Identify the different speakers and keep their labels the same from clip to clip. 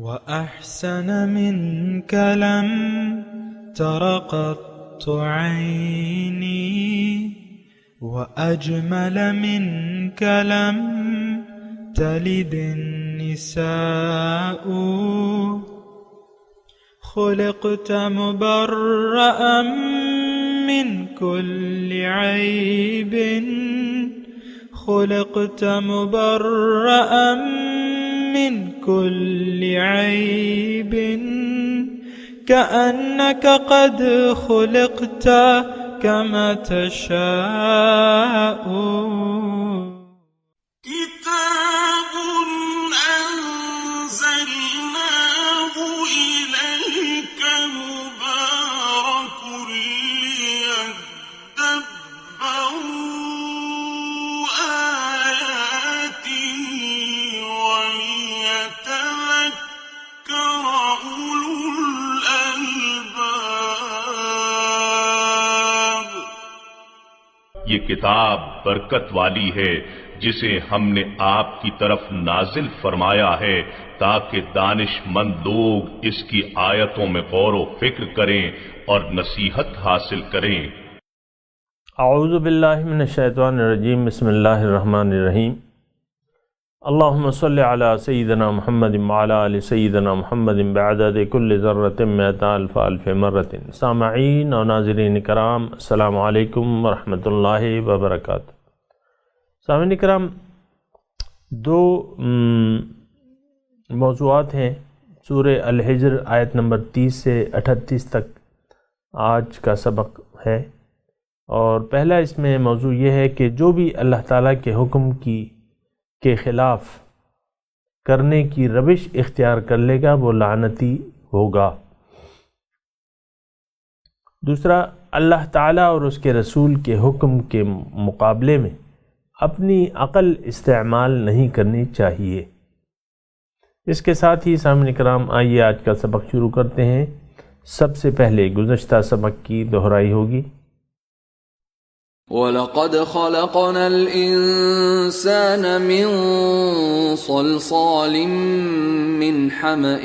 Speaker 1: وأحسن منك لم تر قط عيني وأجمل منك لم تلد النساء خلقت مبرأ من كل عيب خلقت مبرأ من كل عيب كأنك قد خلقت كما تشاء
Speaker 2: كتاب أنزلناه إليك مبارك ليدبروا آياته وليتذكر أولو الألباب.
Speaker 3: یہ کتاب برکت والی ہے جسے ہم نے آپ کی طرف نازل فرمایا ہے تاکہ دانش مند لوگ اس کی آیتوں میں غور و فکر کریں اور نصیحت حاصل کریں.
Speaker 4: اعوذ باللہ من الشیطان الرجیم. بسم اللہ الرحمن الرحیم. اللہم صلی علی سیدنا محمد وعلی آل سیدنا محمد بعدد کل ذرۃ مئۃ الف الف مرۃ. سامعین اور ناظرین کرام، السلام علیکم ورحمۃ اللہ وبرکاتہ. سامعین کرام، دو موضوعات ہیں. سورہ الحجر آیت نمبر 30 سے 38 تک آج کا سبق ہے. اور پہلا اس میں موضوع یہ ہے کہ جو بھی اللہ تعالیٰ کے حکم کے خلاف کرنے کی روش اختیار کر لے گا وہ لعنتی ہوگا. دوسرا، اللہ تعالیٰ اور اس کے رسول کے حکم کے مقابلے میں اپنی عقل استعمال نہیں کرنی چاہیے. اس کے ساتھ ہی سامعین کرام، آئیے آج کا سبق شروع کرتے ہیں. سب سے پہلے گزشتہ سبق کی دہرائی ہوگی.
Speaker 5: وَلَقَدْ خَلَقْنَا الْإِنسَانَ مِنْ صَلْصَالٍ مِّنْ حَمَإٍ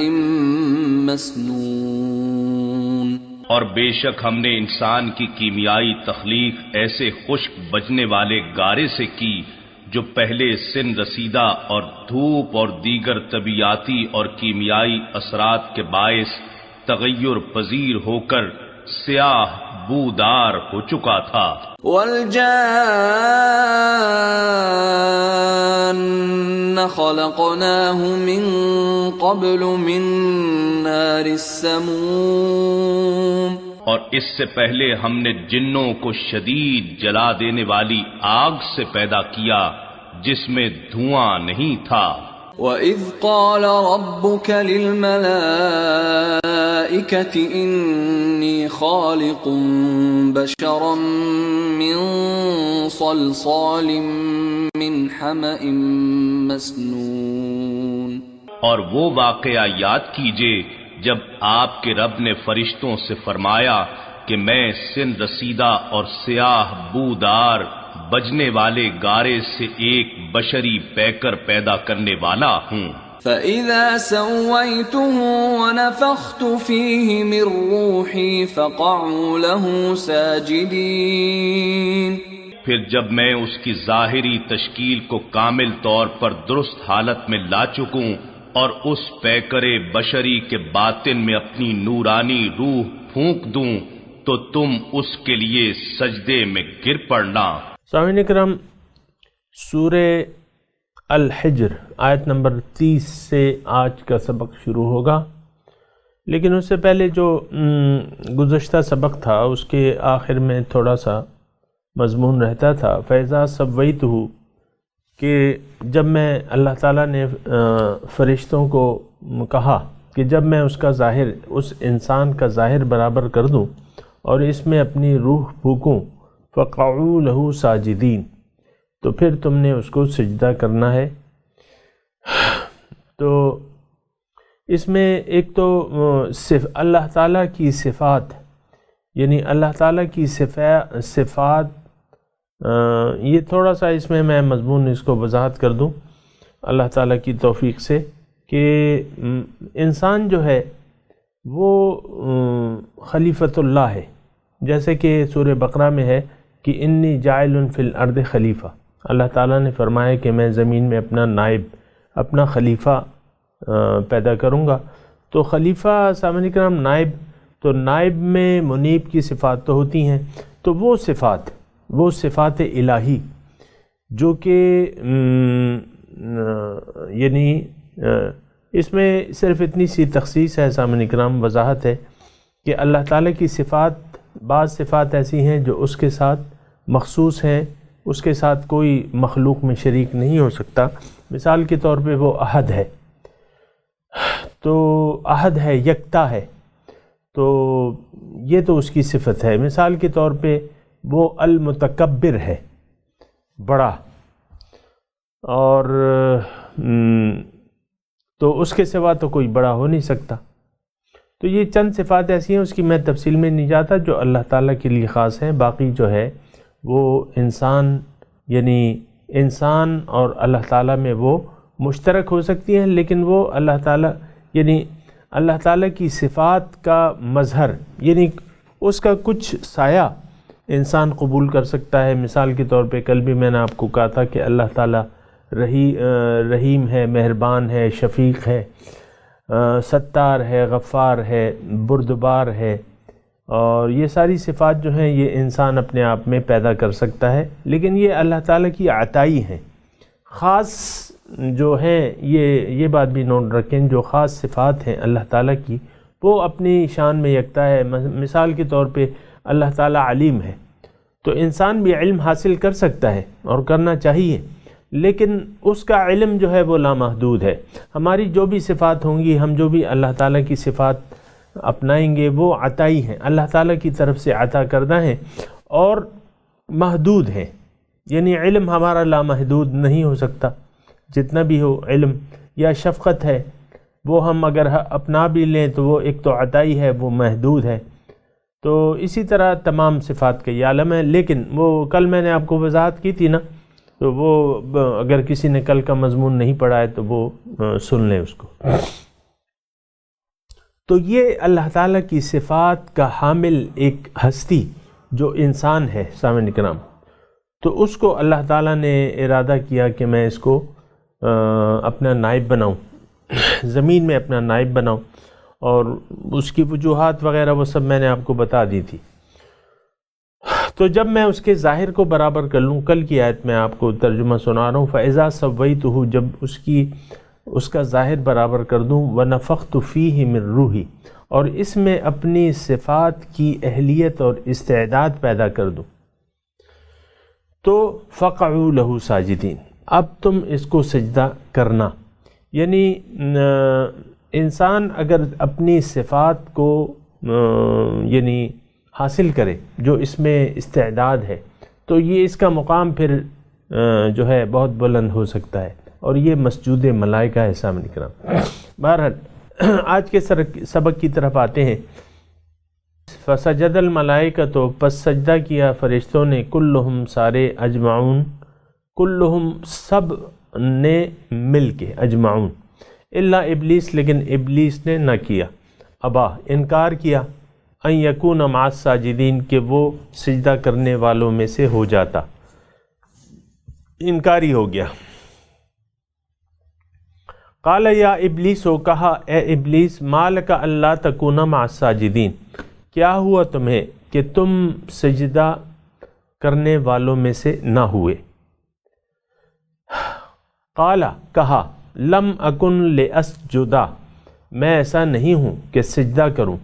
Speaker 5: مَسْنُونٍ.
Speaker 3: اور بے شک ہم نے انسان کی کیمیائی تخلیق ایسے خشک بجنے والے گارے سے کی جو پہلے سن رسیدہ اور دھوپ اور دیگر طبیعیاتی اور کیمیائی اثرات کے باعث تغیر پذیر ہو کر سیاہ بودار ہو چکا تھا.
Speaker 5: وَالْجَانَّ خَلَقْنَاهُ مِن قَبْلُ مِن نَّارِ السَّمُومِ.
Speaker 3: اور اس سے پہلے ہم نے جنوں کو شدید جلا دینے والی آگ سے پیدا کیا جس میں دھواں نہیں تھا.
Speaker 5: وَإِذْ قَالَ رَبُّكَ لِلْمَلَائِكَةِ إِنِّي خَالِقٌ بَشَرًا مِّن صَلْصَالٍ مِّنْ حَمَإٍ مَسْنُونٍ.
Speaker 3: اور وہ واقعہ یاد کیجئے جب آپ کے رب نے فرشتوں سے فرمایا کہ میں سن رسیدہ اور سیاہ بودار بجنے والے گارے سے ایک بشری پیکر پیدا کرنے والا ہوں.
Speaker 5: فَإِذَا سَوَّيْتُهُ وَنَفَخْتُ فِيهِ مِن رُّوحِي فَقَعُوا لَهُ سَاجِدِينَ.
Speaker 3: پھر جب میں اس کی ظاہری تشکیل کو کامل طور پر درست حالت میں لا چکوں اور اس پیکر بشری کے باطن میں اپنی نورانی روح پھونک دوں تو تم اس کے لیے سجدے میں گر پڑنا.
Speaker 4: سامعین کرام، سورہ الحجر آیت نمبر 30 سے آج کا سبق شروع ہوگا. لیکن اس سے پہلے جو گزشتہ سبق تھا اس کے آخر میں تھوڑا سا مضمون رہتا تھا فَإِذَا سَوَّيْتُهُ، کہ جب میں اللہ تعالیٰ نے فرشتوں کو کہا کہ جب میں اس کا ظاہر، اس انسان کا ظاہر برابر کر دوں اور اس میں اپنی روح پھونکوں، فَقَعُوا لَهُ سَاجِدِينَ، تو پھر تم نے اس کو سجدہ کرنا ہے. تو اس میں ایک تو اللہ تعالیٰ کی صفات، یعنی اللہ تعالیٰ کی صفات، یہ تھوڑا سا اس میں مضمون اس کو وضاحت کر دوں اللہ تعالیٰ کی توفیق سے، کہ انسان جو ہے وہ خلیفۃ اللہ ہے، جیسے کہ سورہ بقرہ میں ہے کہ انی جاعل فی الارض خلیفہ، اللہ تعالیٰ نے فرمایا کہ میں زمین میں اپنا نائب، اپنا خلیفہ پیدا کروں گا۔ تو خلیفہ سامعین کرام نائب، تو نائب میں منیب کی صفات تو ہوتی ہیں، تو وہ صفات الہی جو کہ یعنی اس میں صرف اتنی سی تخصیص ہے سامعین کرام، وضاحت ہے کہ اللہ تعالیٰ کی صفات، بعض صفات ایسی ہیں جو اس کے ساتھ مخصوص ہیں، اس کے ساتھ کوئی مخلوق میں شریک نہیں ہو سکتا۔ مثال کے طور پہ وہ احد ہے، تو احد ہے، یکتا ہے، تو یہ تو اس کی صفت ہے۔ مثال کے طور پہ وہ المتکبر ہے، بڑا، اور تو اس کے سوا تو کوئی بڑا ہو نہیں سکتا۔ تو یہ چند صفات ایسی ہیں، اس کی میں تفصیل میں نہیں جاتا، جو اللہ تعالیٰ کے لیے خاص ہیں۔ باقی جو ہے وہ انسان، یعنی انسان اور اللہ تعالیٰ میں وہ مشترک ہو سکتی ہیں، لیکن وہ اللہ تعالیٰ، یعنی اللہ تعالیٰ کی صفات کا مظہر، یعنی اس کا کچھ سایہ انسان قبول کر سکتا ہے۔ مثال کے طور پہ کل بھی میں نے آپ کو کہا تھا کہ اللہ تعالیٰ رحیم ہے، مہربان ہے، شفیق ہے، ستار ہے، غفار ہے، بردبار ہے، اور یہ ساری صفات جو ہیں یہ انسان اپنے آپ میں پیدا کر سکتا ہے، لیکن یہ اللہ تعالیٰ کی عطائی ہیں، خاص جو ہیں۔ یہ بات بھی نوٹ رکھیں، جو خاص صفات ہیں اللہ تعالیٰ کی وہ اپنی شان میں یکتا ہے۔ مثال کے طور پہ اللہ تعالیٰ علیم ہے، تو انسان بھی علم حاصل کر سکتا ہے اور کرنا چاہیے، لیکن اس کا علم جو ہے وہ لامحدود ہے۔ ہماری جو بھی صفات ہوں گی، ہم جو بھی اللہ تعالیٰ کی صفات اپنائیں گے وہ عطائی ہیں، اللہ تعالیٰ کی طرف سے عطا کردہ ہیں اور محدود ہیں، یعنی علم ہمارا لامحدود نہیں ہو سکتا، جتنا بھی ہو علم یا شفقت ہے وہ ہم اگر اپنا بھی لیں تو وہ ایک تو عطائی ہے، وہ محدود ہے۔ تو اسی طرح تمام صفات کا یہ عالم ہے، لیکن وہ کل میں نے آپ کو وضاحت کی تھی نا، تو وہ اگر کسی نے کل کا مضمون نہیں پڑھا ہے تو وہ سن لیں اس کو۔ تو یہ اللہ تعالیٰ کی صفات کا حامل ایک ہستی جو انسان ہے سامعین کرام، تو اس کو اللہ تعالیٰ نے ارادہ کیا کہ میں اس کو اپنا نائب بناؤں، زمین میں اپنا نائب بناؤں، اور اس کی وجوہات وغیرہ وہ سب میں نے آپ کو بتا دی تھی۔ تو جب میں اس کے ظاہر کو برابر کر لوں، کل کی آیت میں آپ کو ترجمہ سنا رہا ہوں، فَإِذَا سَوَّيْتُهُ، جب اس کا ظاہر برابر کر دوں، وَنَفَخْتُ فِيهِ مِن رُوحِي، اور اس میں اپنی صفات کی اہلیت اور استعداد پیدا کر دوں، تو فَقَعُوا لَهُ سَاجِدِينَ، اب تم اس کو سجدہ کرنا۔ یعنی انسان اگر اپنی صفات کو یعنی حاصل کرے، جو اس میں استعداد ہے، تو یہ اس کا مقام پھر جو ہے بہت بلند ہو سکتا ہے، اور یہ مسجود ملائکہ ہے سامنے کرام۔ بہرحال آج کے سبق کی طرف آتے ہیں۔ فسجد الملائکہ، تو پس سجدہ کیا فرشتوں نے، کلہم سارے، اجمعون، کلہم سب نے مل کے، اجمعون، الا ابلیس، لیکن ابلیس نے نہ کیا، ابا، انکار کیا، ان یکون مع الساجدین، کہ وہ سجدہ کرنے والوں میں سے ہو جاتا، انکاری ہو گیا۔ قال یا ابلیس، ہو کہا اے ابلیس، ما لک الا تکون مع الساجدین، کیا ہوا تمہیں کہ تم سجدہ کرنے والوں میں سے نہ ہوئے؟ قال، کہا، لم اکن لاسجدا، میں ایسا نہیں ہوں کہ سجدہ کروں،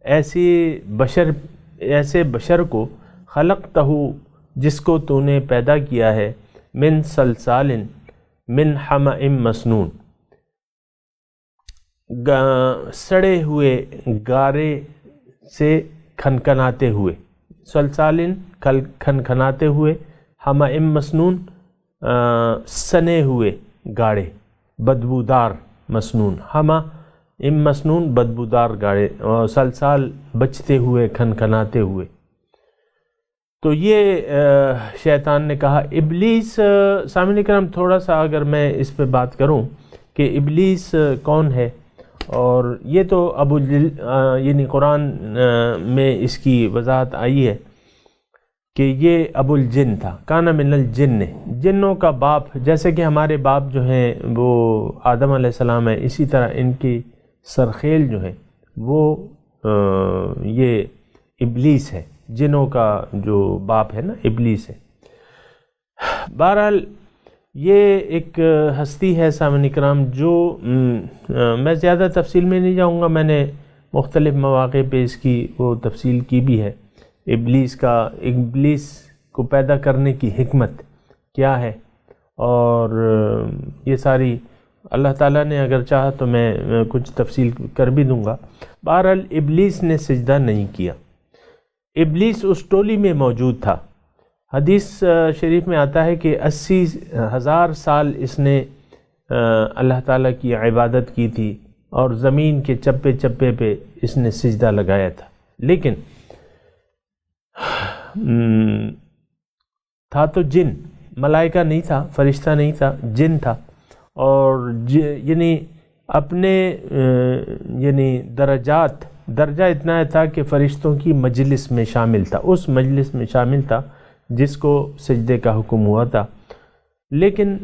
Speaker 4: ایسے بشر کو، خلقتہ، جس کو تو نے پیدا کیا ہے، من سلسال، من حمأ مسنون، سڑے ہوئے گارے سے کھنکھناتے ہوئے، سلسال کھنکھناتے ہوئے، حمأ مسنون سنے ہوئے گاڑے، بدبودار، مسنون، حمأ مسنون بدبودار گاڑے، اور سلسال بچتے ہوئے، کھنکھناتے ہوئے۔ تو یہ شیطان نے کہا، ابلیس، سامعین کرام تھوڑا سا اگر میں اس پہ بات کروں کہ ابلیس کون ہے اور یہ تو یعنی قرآن میں اس کی وضاحت آئی ہے کہ یہ ابو الجن تھا، کان من الجن، جنوں کا باپ، جیسے کہ ہمارے باپ جو ہیں وہ آدم علیہ السلام ہے، اسی طرح ان کی سرخیل جو ہے وہ یہ ابلیس ہے، جنوں کا جو باپ ہے نا ابلیس ہے۔ بہرحال یہ ایک ہستی ہے سامعین کرام جو میں زیادہ تفصیل میں نہیں جاؤں گا، میں نے مختلف مواقع پہ اس کی وہ تفصیل کی بھی ہے، ابلیس کو پیدا کرنے کی حکمت کیا ہے، اور یہ ساری اللہ تعالیٰ نے اگر چاہا تو میں کچھ تفصیل کر بھی دوں گا۔ بہرحال ابلیس نے سجدہ نہیں کیا، ابلیس اس ٹولی میں موجود تھا۔ حدیث شریف میں آتا ہے کہ 80,000 سال اس نے اللہ تعالیٰ کی عبادت کی تھی اور زمین کے چپے چپے پہ اس نے سجدہ لگایا تھا، لیکن تھا تو جن، ملائکہ نہیں تھا، فرشتہ نہیں تھا، جن تھا، اور یعنی اپنے یعنی درجہ اتنا تھا کہ فرشتوں کی مجلس میں شامل تھا، اس مجلس میں شامل تھا جس کو سجدے کا حکم ہوا تھا، لیکن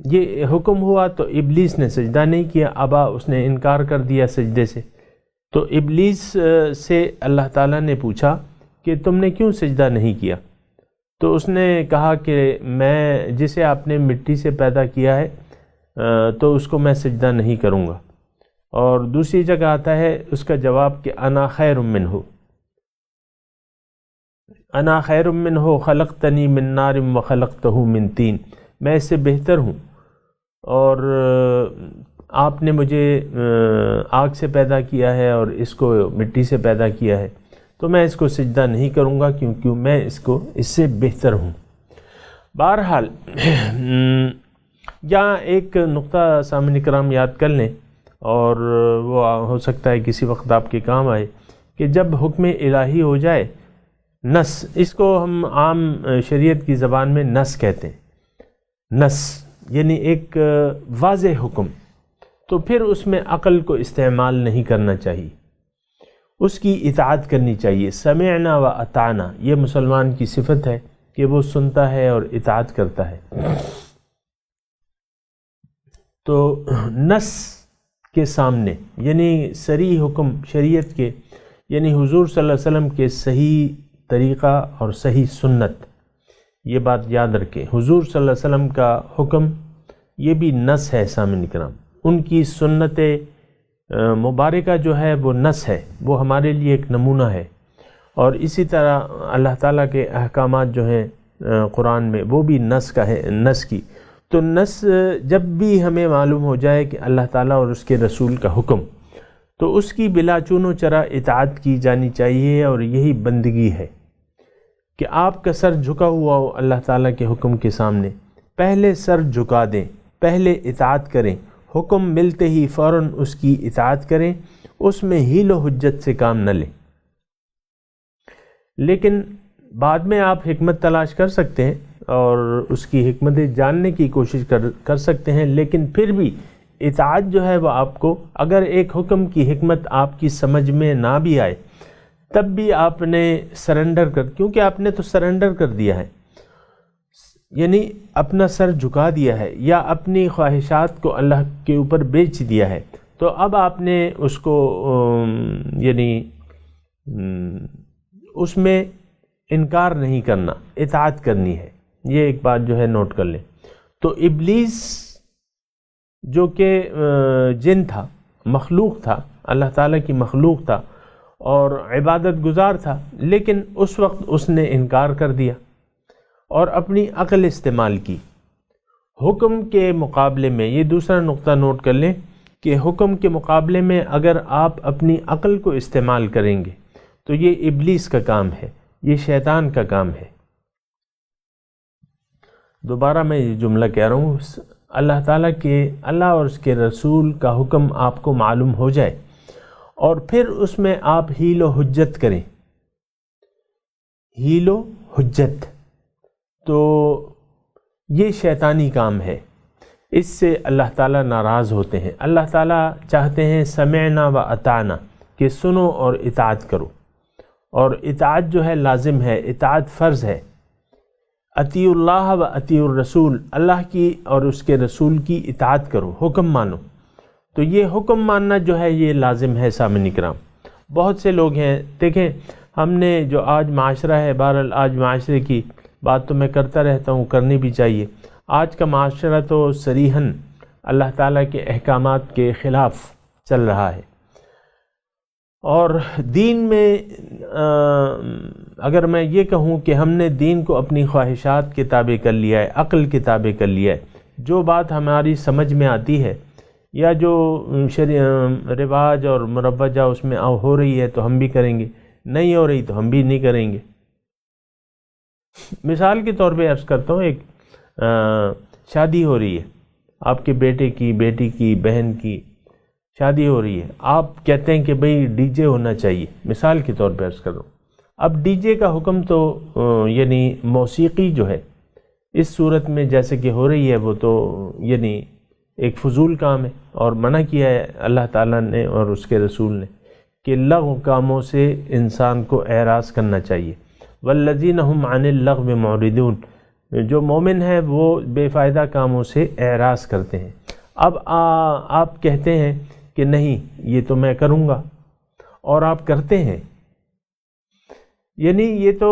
Speaker 4: یہ حکم ہوا تو ابلیس نے سجدہ نہیں کیا، ابا، اس نے انکار کر دیا سجدے سے۔ تو ابلیس سے اللہ تعالیٰ نے پوچھا کہ تم نے کیوں سجدہ نہیں کیا؟ تو اس نے کہا کہ میں جسے آپ نے مٹی سے پیدا کیا ہے تو اس کو میں سجدہ نہیں کروں گا۔ اور دوسری جگہ آتا ہے اس کا جواب کہ انا خیر منہ، انا خیر منہ خلقتنی من نار و خلقتہ من طین، میں اس سے بہتر ہوں اور آپ نے مجھے آگ سے پیدا کیا ہے اور اس کو مٹی سے پیدا کیا ہے، تو میں اس کو سجدہ نہیں کروں گا کیونکہ میں اس سے بہتر ہوں۔ بہرحال یہاں ایک نقطہ سامعین کرام یاد کر لیں، اور وہ ہو سکتا ہے کسی وقت آپ کے کام آئے، کہ جب حکم الہی ہو جائے، نص، اس کو ہم عام شریعت کی زبان میں نص کہتے ہیں، نص یعنی ایک واضح حکم، تو پھر اس میں عقل کو استعمال نہیں کرنا چاہیے، اس کی اطاعت کرنی چاہیے۔ سمعنا و اطعنا، یہ مسلمان کی صفت ہے کہ وہ سنتا ہے اور اطاعت کرتا ہے۔ تو نص کے سامنے یعنی صریح حکم شریعت کے، یعنی حضور صلی اللہ علیہ وسلم کے صحیح طریقہ اور صحیح سنت، یہ بات یاد رکھیں، حضور صلی اللہ علیہ وسلم کا حکم یہ بھی نص ہے سامعین کرام، ان کی سنت مبارکہ جو ہے وہ نص ہے، وہ ہمارے لیے ایک نمونہ ہے، اور اسی طرح اللہ تعالیٰ کے احکامات جو ہیں قرآن میں وہ بھی نص کا ہے، نص کی۔ تو نص جب بھی ہمیں معلوم ہو جائے کہ اللہ تعالیٰ اور اس کے رسول کا حکم، تو اس کی بلا چون و چرا اطاعت کی جانی چاہیے، اور یہی بندگی ہے کہ آپ کا سر جھکا ہوا ہو اللہ تعالیٰ کے حکم کے سامنے، پہلے سر جھکا دیں، پہلے اطاعت کریں، حکم ملتے ہی فوراً اس کی اطاعت کریں، اس میں حیل و حجت سے کام نہ لیں۔ لیکن بعد میں آپ حکمت تلاش کر سکتے ہیں اور اس کی حکمتیں جاننے کی کوشش کر سکتے ہیں، لیکن پھر بھی اطاعت جو ہے وہ آپ کو، اگر ایک حکم کی حکمت آپ کی سمجھ میں نہ بھی آئے تب بھی آپ نے سرنڈر کیونکہ آپ نے تو سرنڈر کر دیا ہے، یعنی اپنا سر جھکا دیا ہے یا اپنی خواہشات کو اللہ کے اوپر بیچ دیا ہے، تو اب آپ نے اس کو یعنی اس میں انکار نہیں کرنا، اطاعت کرنی ہے۔ یہ ایک بات جو ہے نوٹ کر لیں۔ تو ابلیس جو کہ جن تھا، مخلوق تھا، اللہ تعالیٰ کی مخلوق تھا اور عبادت گزار تھا، لیکن اس وقت اس نے انکار کر دیا اور اپنی عقل استعمال کی حکم کے مقابلے میں۔ یہ دوسرا نقطہ نوٹ کر لیں کہ حکم کے مقابلے میں اگر آپ اپنی عقل کو استعمال کریں گے تو یہ ابلیس کا کام ہے، یہ شیطان کا کام ہے۔ دوبارہ میں یہ جملہ کہہ رہا ہوں، اللہ تعالیٰ کے، اللہ اور اس کے رسول کا حکم آپ کو معلوم ہو جائے اور پھر اس میں آپ حیل و حجت کریں، حیل و حجت، تو یہ شیطانی کام ہے۔ اس سے اللہ تعالیٰ ناراض ہوتے ہیں۔ اللہ تعالیٰ چاہتے ہیں سمعنا و اطعنا، کہ سنو اور اطاعت کرو، اور اطاعت جو ہے لازم ہے، اطاعت فرض ہے۔ اطیعوا اللہ و اطیعوا الرسول، اللہ کی اور اس کے رسول کی اطاعت کرو، حکم مانو۔ تو یہ حکم ماننا جو ہے یہ لازم ہے سامعین کرام۔ بہت سے لوگ ہیں، دیکھیں ہم نے جو آج معاشرہ ہے، بہرحال آج معاشرے کی بات تو میں کرتا رہتا ہوں، کرنی بھی چاہیے۔ آج کا معاشرہ تو صریحاً اللہ تعالیٰ کے احکامات کے خلاف چل رہا ہے، اور دین میں اگر میں یہ کہوں کہ ہم نے دین کو اپنی خواہشات کے تابع کر لیا ہے، عقل کے تابع کر لیا ہے، جو بات ہماری سمجھ میں آتی ہے یا جو رواج اور مروجہ اس میں ہو رہی ہے تو ہم بھی کریں گے، نہیں ہو رہی تو ہم بھی نہیں کریں گے۔ مثال کے طور پہ عرض کرتا ہوں، ایک شادی ہو رہی ہے، آپ کے بیٹے کی، بیٹی کی، بہن کی شادی ہو رہی ہے، آپ کہتے ہیں کہ بھئی ڈی جے ہونا چاہیے، مثال کے طور پہ عرض کر رہا ہوں۔ اب ڈی جے کا حکم تو یعنی موسیقی جو ہے اس صورت میں جیسے کہ ہو رہی ہے وہ تو یعنی ایک فضول کام ہے، اور منع کیا ہے اللہ تعالیٰ نے اور اس کے رسول نے کہ لغو کاموں سے انسان کو اعراض کرنا چاہیے۔ والذین هم عن اللغو معرضون، جو مومن ہے وہ بے فائدہ کاموں سے اعراض کرتے ہیں۔ اب آپ کہتے ہیں کہ نہیں یہ تو میں کروں گا، اور آپ کرتے ہیں، یعنی یہ تو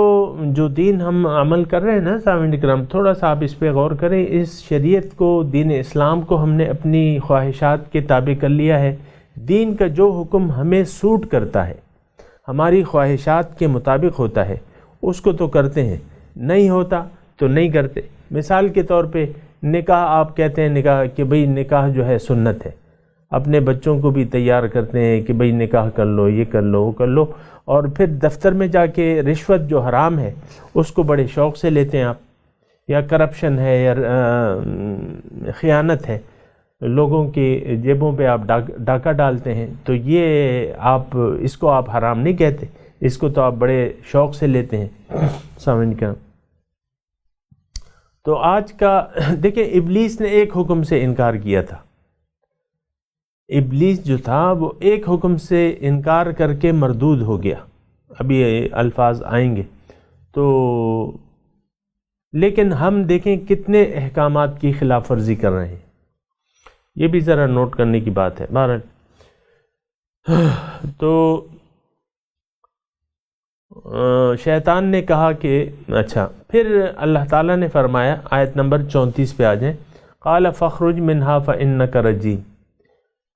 Speaker 4: جو دین ہم عمل کر رہے ہیں نا سامعین اکرام، تھوڑا سا آپ اس پہ غور کریں۔ اس شریعت کو، دین اسلام کو ہم نے اپنی خواہشات کے تابع کر لیا ہے۔ دین کا جو حکم ہمیں سوٹ کرتا ہے، ہماری خواہشات کے مطابق ہوتا ہے، اس کو تو کرتے ہیں، نہیں ہوتا تو نہیں کرتے۔ مثال کے طور پہ نکاح، آپ کہتے ہیں نکاح کہ بھئی نکاح جو ہے سنت ہے، اپنے بچوں کو بھی تیار کرتے ہیں کہ بھئی نکاح کر لو، یہ کر لو، وہ کر لو، اور پھر دفتر میں جا کے رشوت جو حرام ہے اس کو بڑے شوق سے لیتے ہیں آپ، یا کرپشن ہے یا خیانت ہے، لوگوں کی جیبوں پہ آپ ڈاکہ ڈالتے ہیں، تو یہ آپ اس کو آپ حرام نہیں کہتے، اس کو تو آپ بڑے شوق سے لیتے ہیں سامعین کا۔ تو آج کا دیکھیں، ابلیس نے ایک حکم سے انکار کیا تھا، ابلیس جو تھا وہ ایک حکم سے انکار کر کے مردود ہو گیا، ابھی الفاظ آئیں گے تو، لیکن ہم دیکھیں کتنے احکامات کی خلاف ورزی کر رہے ہیں، یہ بھی ذرا نوٹ کرنے کی بات ہے۔ بہرحال تو شیطان نے کہا کہ اچھا، پھر اللہ تعالیٰ نے فرمایا، آیت نمبر 34 پہ آ جائیں، قال فاخرج منہا فإنک رجیم،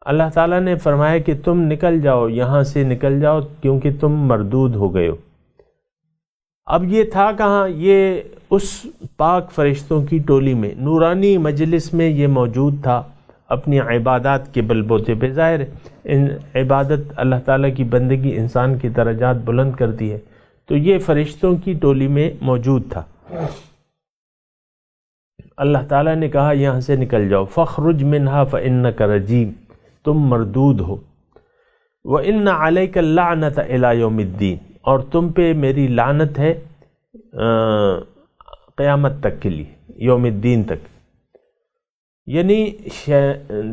Speaker 4: اللہ تعالیٰ نے فرمایا کہ تم نکل جاؤ، یہاں سے نکل جاؤ کیونکہ تم مردود ہو گئے ہو۔ اب یہ تھا کہاں؟ یہ اس پاک فرشتوں کی ٹولی میں، نورانی مجلس میں یہ موجود تھا، اپنی عبادات کے بل بوتے پہ۔ ظاہر ان عبادت اللہ تعالیٰ کی بندگی انسان کی درجات بلند کرتی ہے، تو یہ فرشتوں کی ٹولی میں موجود تھا۔ اللہ تعالیٰ نے کہا یہاں سے نکل جاؤ، فخرج منہا فإنک رجیم، تم مردود ہو، وَإِنَّ عَلَيْكَ اللَّعْنَةَ إِلَى يَوْمِ الدِّينِ، اور تم پہ میری لعنت ہے قیامت تک کے لیے، یوم الدین تک۔ یعنی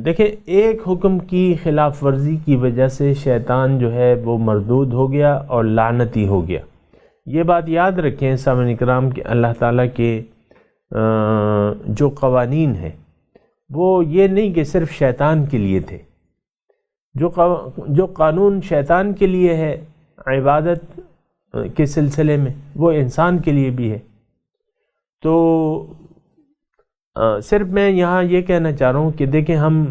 Speaker 4: دیکھیں، ایک حکم کی خلاف ورزی کی وجہ سے شیطان جو ہے وہ مردود ہو گیا اور لعنتی ہو گیا۔ یہ بات یاد رکھیں سامعین اکرام کہ اللہ تعالیٰ کے جو قوانین ہیں وہ یہ نہیں کہ صرف شیطان کے لیے تھے، جو قانون شیطان کے لیے ہے عبادت کے سلسلے میں، وہ انسان کے لیے بھی ہے۔ تو صرف میں یہاں یہ کہنا چاہ رہا ہوں کہ دیکھیں، ہم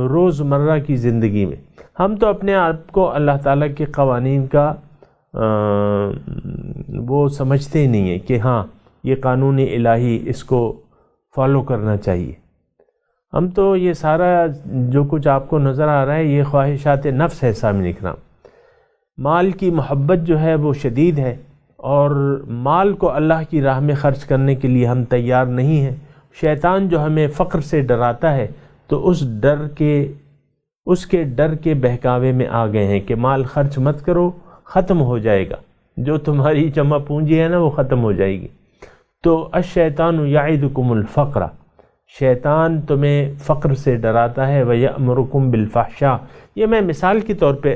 Speaker 4: روزمرہ کی زندگی میں ہم تو اپنے آپ کو اللہ تعالیٰ کے قوانین کا وہ سمجھتے ہی نہیں ہیں کہ ہاں یہ قانون الہی، اس کو فالو کرنا چاہیے۔ ہم تو یہ سارا جو کچھ آپ کو نظر آ رہا ہے یہ خواہشات نفس ہے سامعین اکرام۔ مال کی محبت جو ہے وہ شدید ہے، اور مال کو اللہ کی راہ میں خرچ کرنے کے لیے ہم تیار نہیں ہیں۔ شیطان جو ہمیں فقر سے ڈراتا ہے تو اس کے ڈر کے بہکاوے میں آ گئے ہیں کہ مال خرچ مت کرو، ختم ہو جائے گا، جو تمہاری جمع پونجی ہے نا وہ ختم ہو جائے گی۔ تو الشیطان یعدکم الفقر، شیطان تمہیں فقر سے ڈراتا ہے وَيَأْمُرُكُمْ بِالْفَحْشَاءِ، یہ میں مثال کے طور پہ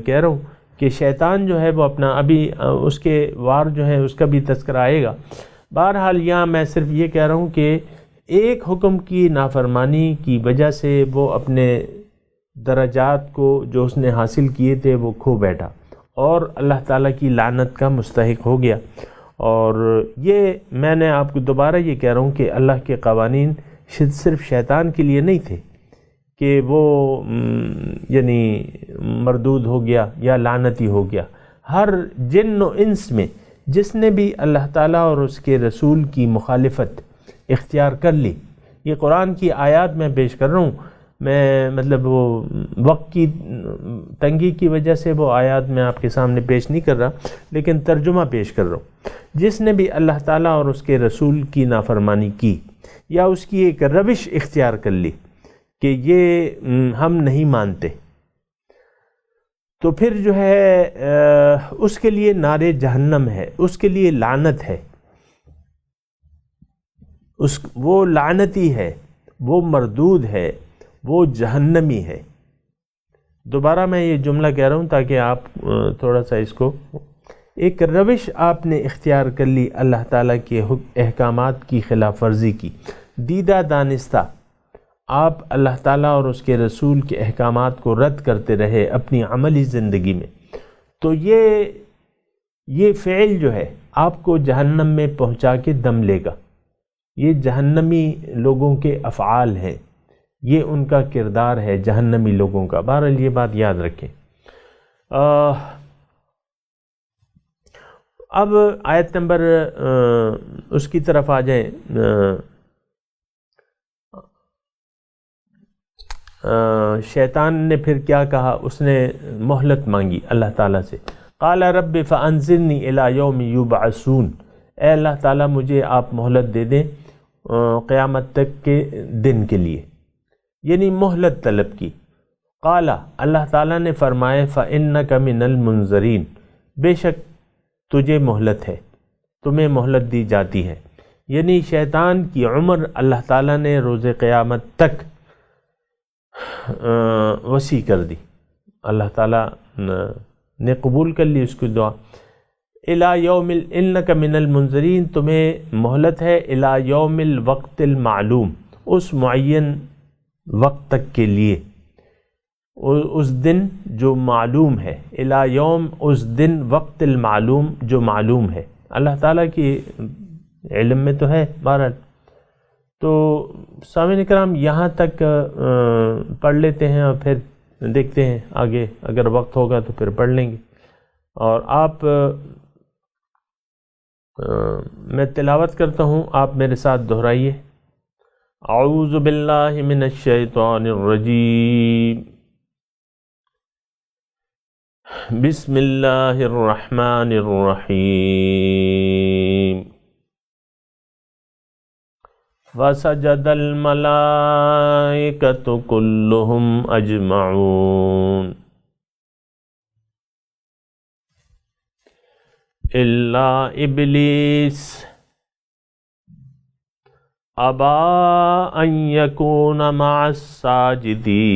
Speaker 4: کہہ رہا ہوں کہ شیطان جو ہے وہ اپنا ابھی اس کے وار جو ہے اس کا بھی تذکرہ آئے گا۔ بہرحال یہاں میں صرف یہ کہہ رہا ہوں کہ ایک حکم کی نافرمانی کی وجہ سے وہ اپنے درجات کو جو اس نے حاصل کیے تھے وہ کھو بیٹھا اور اللہ تعالیٰ کی لعنت کا مستحق ہو گیا۔ اور یہ میں نے آپ کو دوبارہ یہ کہہ رہا ہوں کہ اللہ کے قوانین صرف شیطان کے لیے نہیں تھے کہ وہ یعنی مردود ہو گیا یا لعنتی ہو گیا۔ ہر جن و انس میں جس نے بھی اللہ تعالیٰ اور اس کے رسول کی مخالفت اختیار کر لی، یہ قرآن کی آیات میں پیش کر رہا ہوں، میں مطلب وہ وقت کی تنگی کی وجہ سے وہ آیات میں آپ کے سامنے پیش نہیں کر رہا، لیکن ترجمہ پیش کر رہا ہوں۔ جس نے بھی اللہ تعالیٰ اور اس کے رسول کی نافرمانی کی یا اس کی ایک روش اختیار کر لی کہ یہ ہم نہیں مانتے، تو پھر جو ہے اس کے لیے نار جہنم ہے، اس کے لیے لعنت ہے، وہ لعنتی ہے، وہ مردود ہے، وہ جہنمی ہے۔ دوبارہ میں یہ جملہ کہہ رہا ہوں تاکہ آپ تھوڑا سا اس کو، ایک روش آپ نے اختیار کر لی اللہ تعالیٰ کے احکامات کی خلاف ورزی کی، دیدہ دانستہ آپ اللہ تعالیٰ اور اس کے رسول کے احکامات کو رد کرتے رہے اپنی عملی زندگی میں، تو یہ فعل جو ہے آپ کو جہنم میں پہنچا کے دم لے گا۔ یہ جہنمی لوگوں کے افعال ہیں، یہ ان کا کردار ہے جہنمی لوگوں کا۔ بہرحال یہ بات یاد رکھیں۔ اب آیت نمبر اس کی طرف آ جائیں، شیطان نے پھر کیا کہا، اس نے مہلت مانگی اللہ تعالیٰ سے۔ قال رب فانظرنی الی یوم یبعثون، اے اللہ تعالیٰ مجھے آپ مہلت دے دیں قیامت تک کے دن کے لیے، یعنی مہلت طلب کی۔ قال، اللہ تعالیٰ نے فرمائے فإنک من المنظرین، بے شک تجھے مہلت ہے، تمہیں مہلت دی جاتی ہے، یعنی شیطان کی عمر اللہ تعالیٰ نے روز قیامت تک وسیع کر دی، اللہ تعالیٰ نے قبول کر لی اس کی دعا۔ الی یوم انک من المنظرین، تمہیں مہلت ہے الی یوم الوقت المعلوم، اس معین وقت تک کے لیے، اس دن جو معلوم ہے، الی یوم اس دن وقت المعلوم جو معلوم ہے، اللہ تعالیٰ کی علم میں تو ہے۔ بہرحال تو سامعین کرام یہاں تک پڑھ لیتے ہیں اور پھر دیکھتے ہیں آگے، اگر وقت ہوگا تو پھر پڑھ لیں گے۔ اور آپ میں تلاوت کرتا ہوں، آپ میرے ساتھ دہرائیے۔ اعوذ باللہ من الشیطان الرجیم، بسم اللہ الرحمن الرحیم۔ فسجد الملائکۃ کلہم اجمعون الا ابلیس ابا ان یکون مع الساجدین۔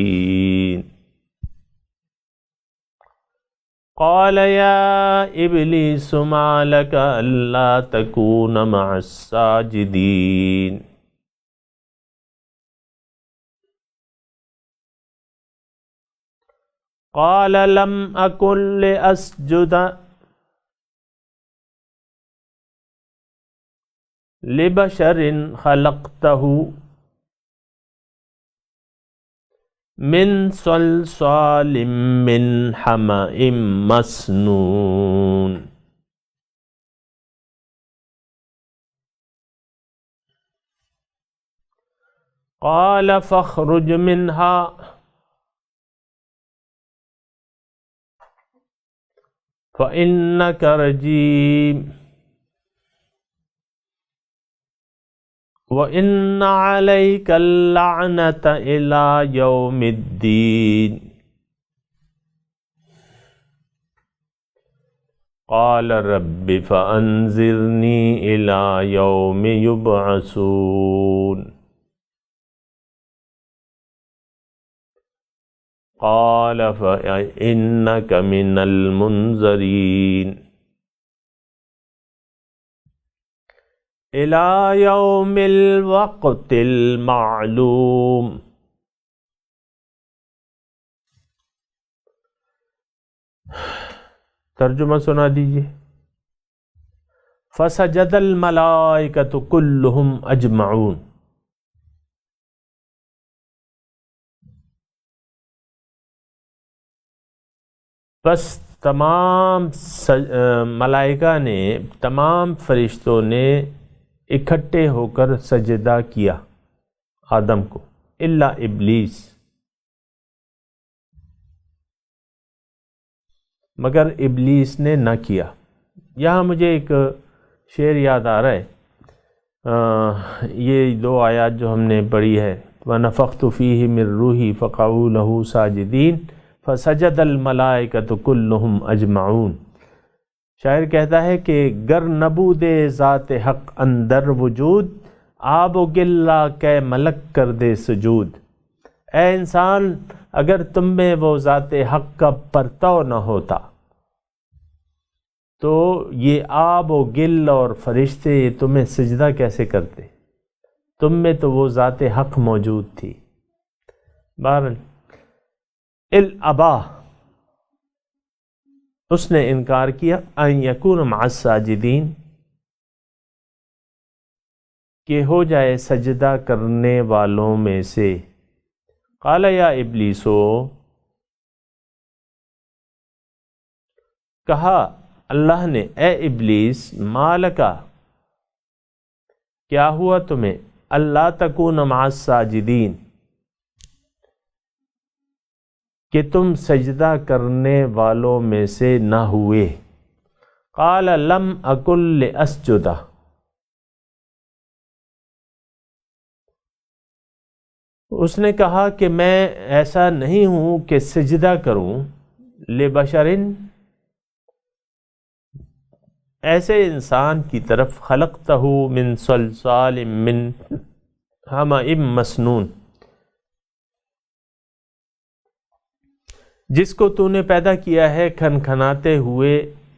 Speaker 4: قال یا ابلیس ما لک الا تکون مع الساجدین۔ قال لم اکن لاسجد لبشر خلقته من صلصال من حمأ مسنون۔ قال فاخرج منها فإنك رجيم وَإِنَّ عَلَيْكَ اللَّعْنَةَ إِلَى يَوْمِ الدِّينِ۔ قال رب فأنظرني إلى يوم يبعثون۔ قال فإنك من المنظرين إلى يوم الوقت المعلوم. ترجمہ سنا دیجیے. فسجد الملائکۃ کلہم اجمعون. بس تمام ملائکہ نے، تمام فرشتوں نے اکٹھے ہو کر سجدہ کیا آدم کو، الا ابلیس، مگر ابلیس نے نہ کیا. یہاں مجھے ایک شعر یاد آ رہا ہے. یہ دو آیات جو ہم نے پڑھی ہے، وَنَفَخْتُ فِيهِ مِن رُوحِي فَقَعُوا لَهُ سَاجِدِينَ فَسَجَدَ الْمَلَائِكَةُ كُلُّهُمْ أَجْمَعُونَ. شاعر کہتا ہے کہ گر نبود ذات حق اندر وجود، آب و گلہ کے ملک کر دے سجود. اے انسان، اگر تم میں وہ ذات حق کا پرتو نہ ہوتا تو یہ آب و گل اور فرشتے تمہیں سجدہ کیسے کرتے؟ تم میں تو وہ ذات حق موجود تھی. بہرحال الابا، اس نے انکار کیا، ان یکون مع الساجدین، کہ ہو جائے سجدہ کرنے والوں میں سے. قال یا ابلیسو، کہا اللہ نے، اے ابلیس، مالکا، کیا ہوا تمہیں، اللہ تکون مع الساجدین، کہ تم سجدہ کرنے والوں میں سے نہ ہوئے. قال لم اکن لاسجد، اس نے کہا کہ میں ایسا نہیں ہوں کہ سجدہ کروں، لبشرن، ایسے انسان کی طرف، خلقتہ من صلصال من حمأ مسنون، جس کو تو نے پیدا کیا ہے کھنکھناتے ہوئے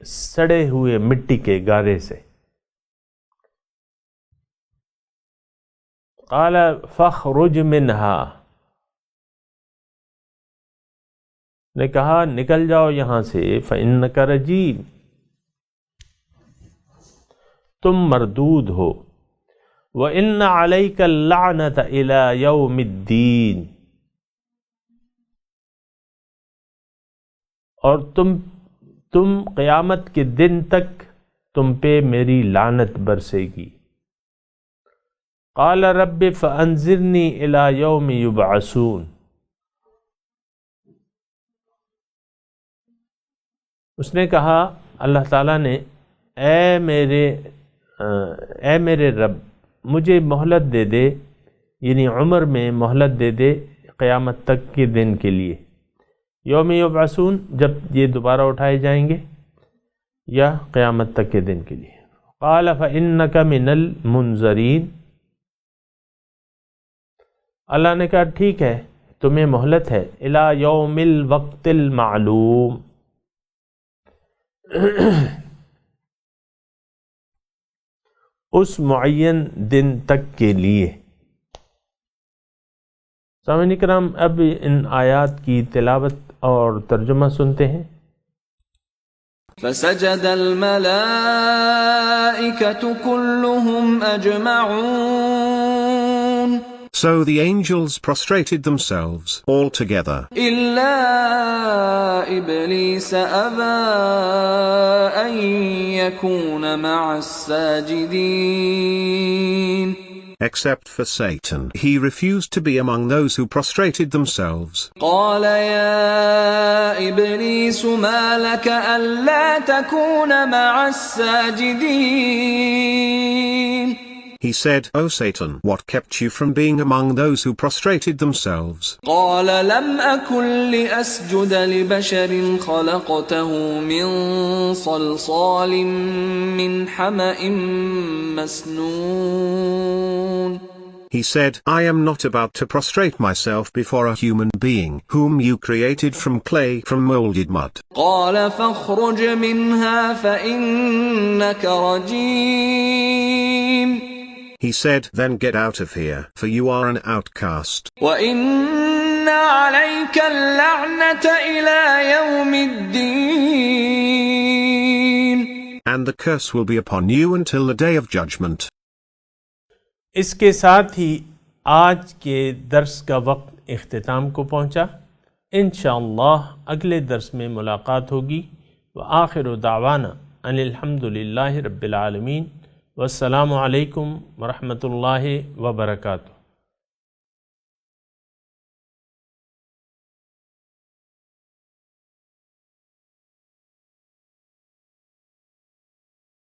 Speaker 4: سڑے ہوئے مٹی کے گارے سے. قال فاخرج منہا، نے کہا نکل جاؤ یہاں سے، فإنک رجیم، تم مردود ہو، وإن علیک اللعنۃ الی یوم الدین، اور تم قیامت کے دن تک تم پہ میری لعنت برسے گی. قال رب فانظرنی الی یوم یبعثون، اس نے کہا اللہ تعالیٰ نے، اے میرے رب، مجھے مہلت دے دے، یعنی عمر میں مہلت دے دے قیامت تک کے دن کے لیے. یوم یبعثون، جب یہ دوبارہ اٹھائے جائیں گے، یا قیامت تک کے دن کے لیے. قال فإنک من المنظرین، اللہ نے کہا ٹھیک ہے، تمہیں مہلت ہے، الی یوم الوقت المعلوم، اس معین دن تک کے لیے. سامعین کرام، اب ان آیات کی تلاوت اور ترجمہ سنتے ہیں.
Speaker 5: فسجد الملائکۃ کلہم اجمعون،
Speaker 6: So the angels prostrated themselves all together,
Speaker 5: إلا إبليس أبى أن يكون مع الساجدين،
Speaker 6: except for Satan. He refused to be among those who prostrated themselves.
Speaker 5: قال يا إبليس ما لك ألا تكون مع الساجدين.
Speaker 6: He said, O Satan, what kept you from being among those who prostrated themselves?
Speaker 5: قال لم أكن لأسجد لبشر خلقته من صلصال من حمأ مسنون.
Speaker 6: He said, I am not about to prostrate myself before a human being whom you created from clay from molded mud.
Speaker 5: قال فاخرج منها فإنك رجيم.
Speaker 6: He said, then get out of here, for you are an outcast.
Speaker 5: وَإِنَّ عَلَيْكَ اللَّعْنَةَ إِلَى يَوْمِ الدِّينِ.
Speaker 6: And the curse will be upon you until the day of judgment.
Speaker 4: اس کے ساتھ ہی آج کے درس کا وقت اختتام کو پہنچا. انشاءاللہ اگلے درس میں ملاقات ہوگی. وآخر دعوانا ان الحمد للہ رب العالمین. والسلام علیکم ورحمۃ اللہ وبرکاتہ.